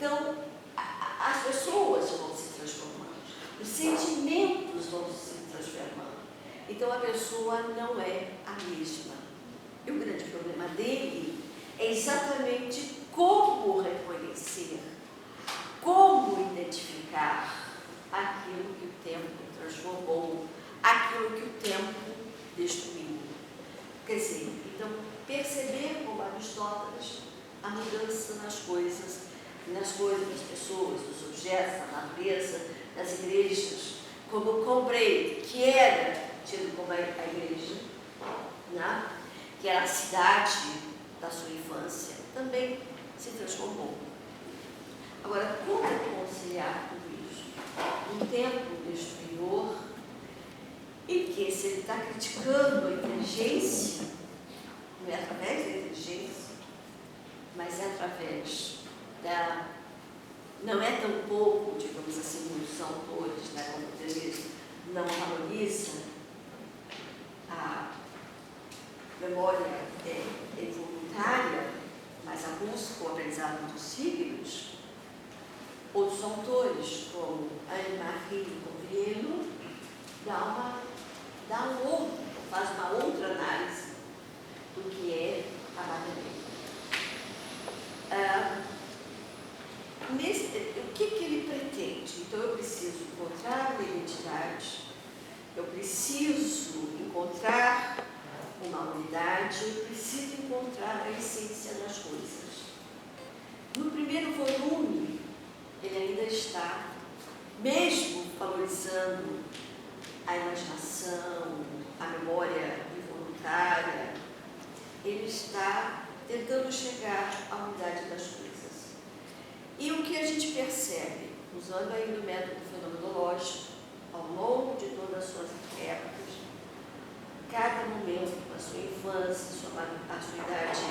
Então, as pessoas vão se transformando, os sentimentos vão se transformando. Então, a pessoa não é a mesma. E o grande problema dele é exatamente como reconhecer, como identificar aquilo que o tempo transformou, aquilo que o tempo destruiu. Quer dizer, então, perceber como Aristóteles a mudança nas coisas, das pessoas, dos objetos, da natureza, das igrejas, como Cambrai, que era tido como a igreja, né? Que era a cidade da sua infância, também se transformou. Agora, como conciliar tudo isso? Um tempo destruidor, e que, se ele está criticando a inteligência, não é através da inteligência, mas é através da... Não é tão pouco, digamos assim, os autores da modernismo não valorizam a memória involuntária, mas a busca, o aprendizado dos signos. Outros autores, como Anne-Marie Gabriel, faz uma outra análise do que é a matéria. O que ele pretende? Então, eu preciso encontrar uma identidade, eu preciso encontrar uma unidade, eu preciso encontrar a essência das coisas. No primeiro volume, ele ainda está, mesmo valorizando a imaginação, a memória involuntária, ele está tentando chegar à unidade das coisas. E o que a gente percebe, usando ainda o método fenomenológico, ao longo de todas as suas épocas, cada momento da sua infância, a sua idade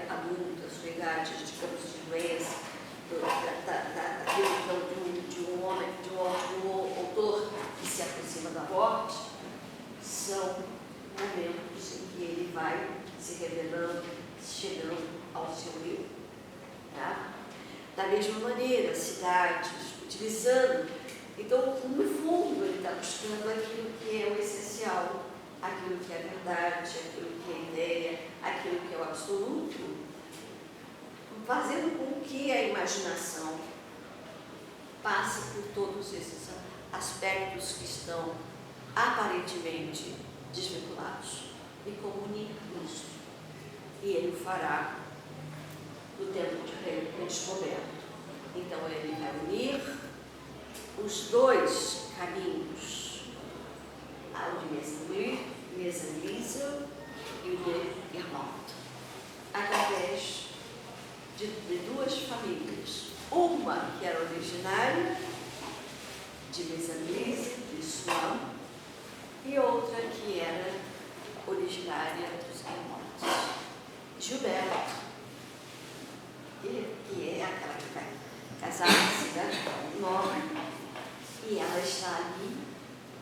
adulta, a sua idade, digamos, de doença, de um homem, de um autor que se aproxima da morte, são momentos em que ele vai se revelando, chegando ao seu eu. Tá? Da mesma maneira, cidades, utilizando. Então, no fundo, ele está buscando aquilo que é o essencial, aquilo que é a verdade, aquilo que é a ideia, aquilo que é o absoluto, fazendo com que a imaginação passe por todos esses aspectos que estão aparentemente desvinculados e comunique isso. E ele o fará no tempo de redescoberto. Então, ele vai unir os dois caminhos, o de Mesalisa e o de Irmão, através de duas famílias. Uma que era originária de Mesalisa, de Swan, e outra que era originária dos Irmãos. Gilberto, que é aquela que vai casar-se, né, nova, e ela está ali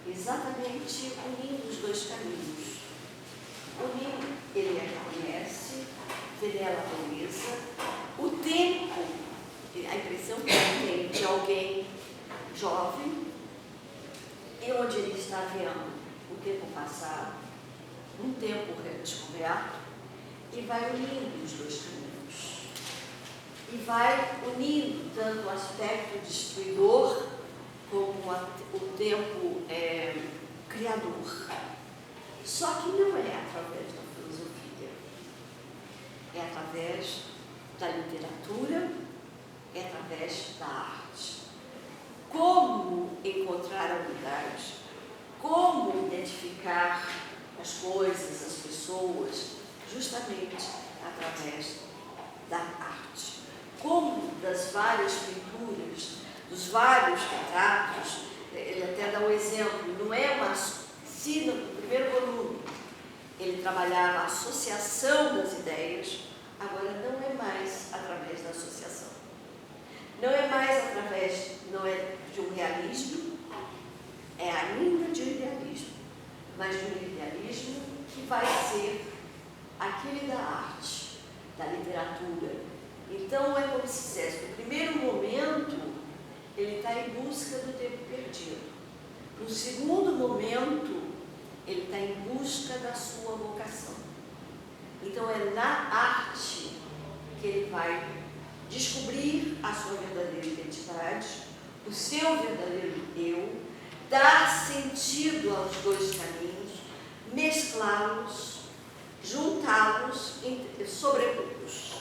exatamente unindo os dois caminhos. Unindo, ele a conhece, vê nela a beleza, o tempo, a impressão que ele tem de alguém jovem, e onde ele está vendo o tempo passado, um tempo redescoberto, e vai unindo os dois caminhos. E vai unindo tanto o aspecto destruidor como o tempo criador. Só que não é através da filosofia, é através da literatura, é através da arte. Como encontrar a unidade, como identificar as coisas, as pessoas, justamente através da arte. Como das várias pinturas, dos vários retratos, ele até dá um exemplo, não é uma... Se no primeiro volume ele trabalhava a associação das ideias, agora não é mais através da associação. Não é mais através, não é de um realismo, é ainda de um idealismo, mas de um idealismo que vai ser aquele da arte, da literatura. Então, é como se dissesse, no busca do tempo perdido. No segundo momento, ele está em busca da sua vocação. Então é na arte que ele vai descobrir a sua verdadeira identidade, o seu verdadeiro eu, dar sentido aos dois caminhos, mesclá-los, juntá-los, sobrepô-los.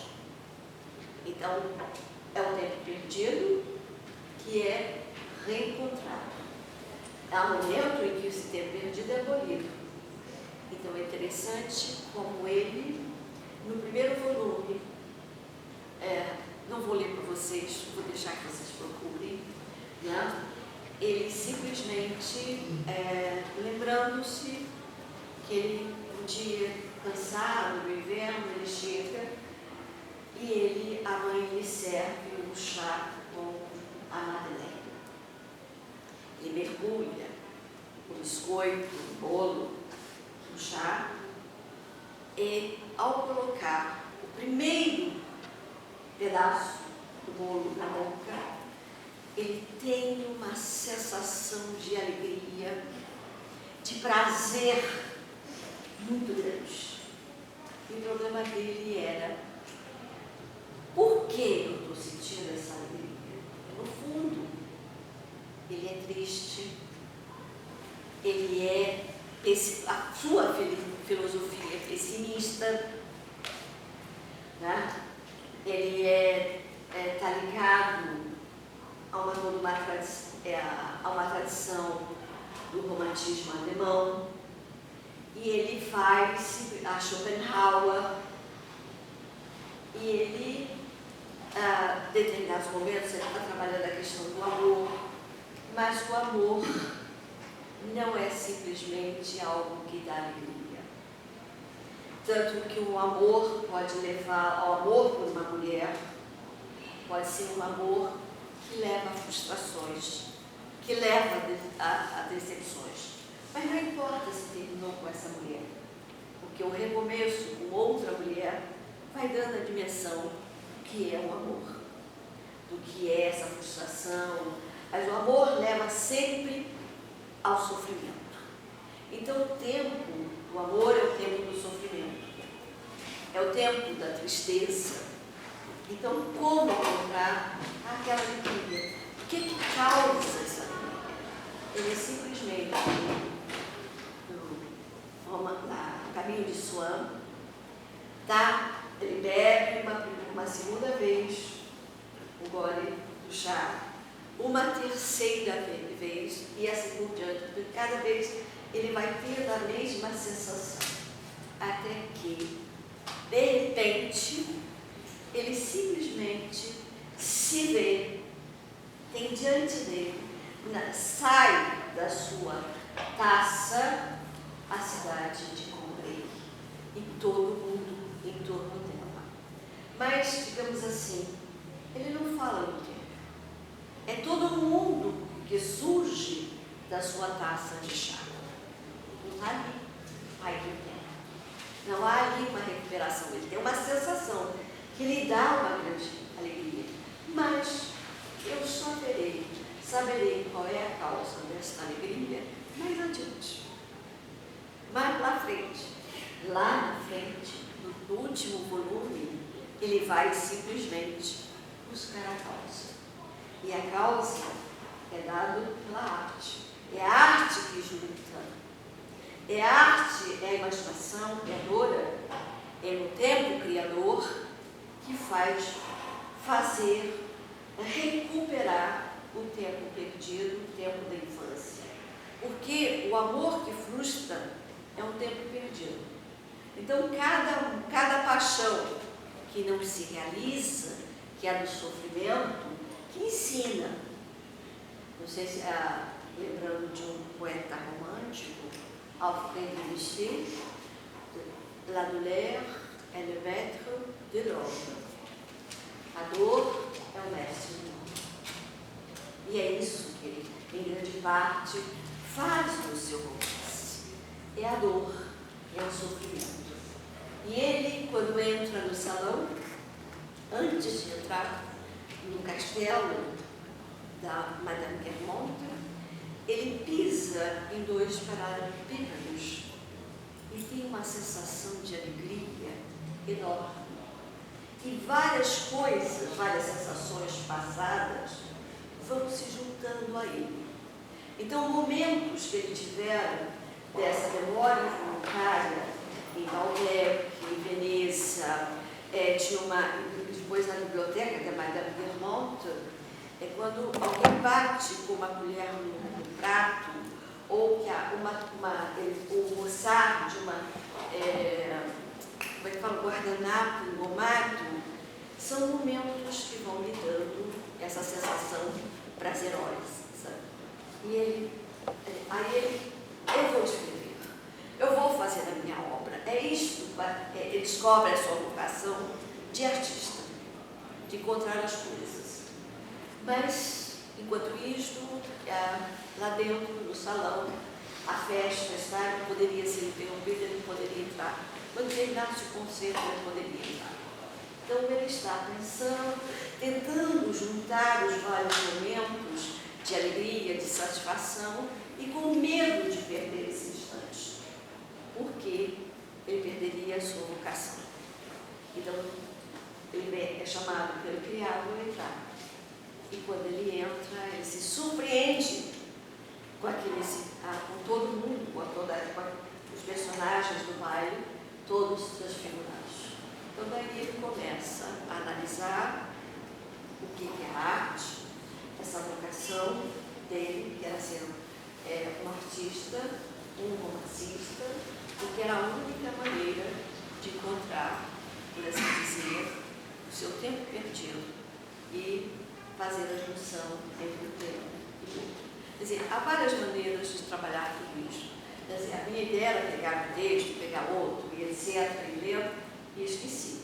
Então, é o tempo perdido que é reencontrado. Há um momento em que esse tempo perdido é abolido. Então, é interessante como ele, no primeiro volume, não vou ler para vocês, vou deixar que vocês procurem, né? Ele simplesmente, lembrando-se que ele um dia, cansado do inverno, ele chega e a mãe lhe serve um chá com a Madeleine. Ele mergulha o biscoito, o bolo, no chá, e ao colocar o primeiro pedaço do bolo na boca, ele tem uma sensação de alegria, de prazer muito grande. E o problema dele era: por que eu estou sentindo essa alegria? No fundo, ele é triste, a sua filosofia é pessimista, né? Ele está ligado a uma tradição do romantismo alemão, e ele faz a Schopenhauer, e ele, em determinados momentos, ele está trabalhando a questão do amor, mas o amor não é simplesmente algo que dá alegria. Tanto que o amor pode levar ao amor por uma mulher, pode ser um amor que leva a frustrações, que leva a decepções. Mas não importa se terminou com essa mulher, porque o recomeço com outra mulher vai dando a dimensão do que é o amor, do que é essa frustração. Mas o amor leva sempre ao sofrimento. Então o amor é o tempo do sofrimento, é o tempo da tristeza. Então, como encontrar aquela alegria? O que causa essa alegria? Ele é simplesmente, no caminho de Swan, ele bebe uma segunda vez o gole do chá, uma terceira vez, e assim por diante, porque cada vez ele vai tendo a mesma sensação, até que, de repente, ele simplesmente se vê, tem diante dele, sai da sua taça a cidade de Combray, e todo mundo em torno dela. Mas, digamos assim, ele não fala do tempo. É todo mundo que surge da sua taça de chá. Não está ali, pai do tempo. Não há ali uma recuperação. Ele tem uma sensação que lhe dá uma grande alegria. Mas eu só saberei qual é a causa desta alegria mais adiante. Mais lá na frente, no último volume, ele vai simplesmente buscar a causa. E a causa é dada pela arte. É a arte que junta. É a arte, é a imaginação criadora, é no tempo criador que faz recuperar o tempo perdido, o tempo da infância. Porque o amor que frustra é um tempo perdido. Então, cada paixão que não se realiza, que é do sofrimento, que ensina. Não sei se lembrando de um poeta romântico, Alfred de Musset, La douleur est le maître de l'homme. A dor é o mestre do homem. E é isso que ele, em grande parte, faz no seu romance. É a dor, é o sofrimento. E ele, quando entra no salão, antes de entrar no castelo da Madame Guermantes, ele pisa em 2 paralelepípedos e tem uma sensação de alegria enorme. E várias coisas, várias sensações passadas vão se juntando a ele. Então, momentos que ele tiveram dessa memória voluntária em Baalbek, em Veneza, depois na biblioteca da Madame Guermantes, é quando alguém bate com uma colher no prato, ou que o roçar de como é que fala, guardanapo engomado, são momentos que vão lhe dando essa sensação prazerosa. E eu vou escrever, eu vou fazer a minha obra. É isto, ele descobre a sua vocação de artista, de encontrar as coisas. Mas, enquanto isto, lá dentro, no salão, a festa não poderia ser interrompida, ele não poderia entrar. Quando terminasse o concerto, ele poderia entrar. Então, ele está pensando, tentando juntar os vários momentos de alegria, de satisfação, e com medo de perder esse instante, porque ele perderia a sua vocação. Então, ele é chamado pelo criado a entrar. E quando ele entra, ele se surpreende com todo mundo, com os personagens do baile, todos transfigurados. Então, daí ele começa a analisar o que é a arte, essa vocação dele, que era ser um artista, um romancista, porque era a única maneira de encontrar, por assim dizer, o seu tempo perdido e fazer a junção entre o tempo e o outro. Quer dizer, há várias maneiras de trabalhar tudo isso. Quer dizer, a minha ideia era pegar um texto, pegar outro, e etc., e ler, e esqueci.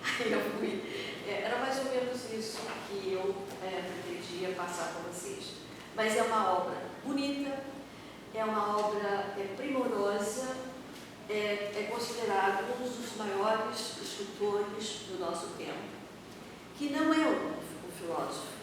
Aí eu fui. Era mais ou menos isso que eu pretendia passar para vocês. Mas é uma obra bonita, é uma obra primorosa, é considerado um dos maiores escritores do nosso tempo, que não é um filósofo,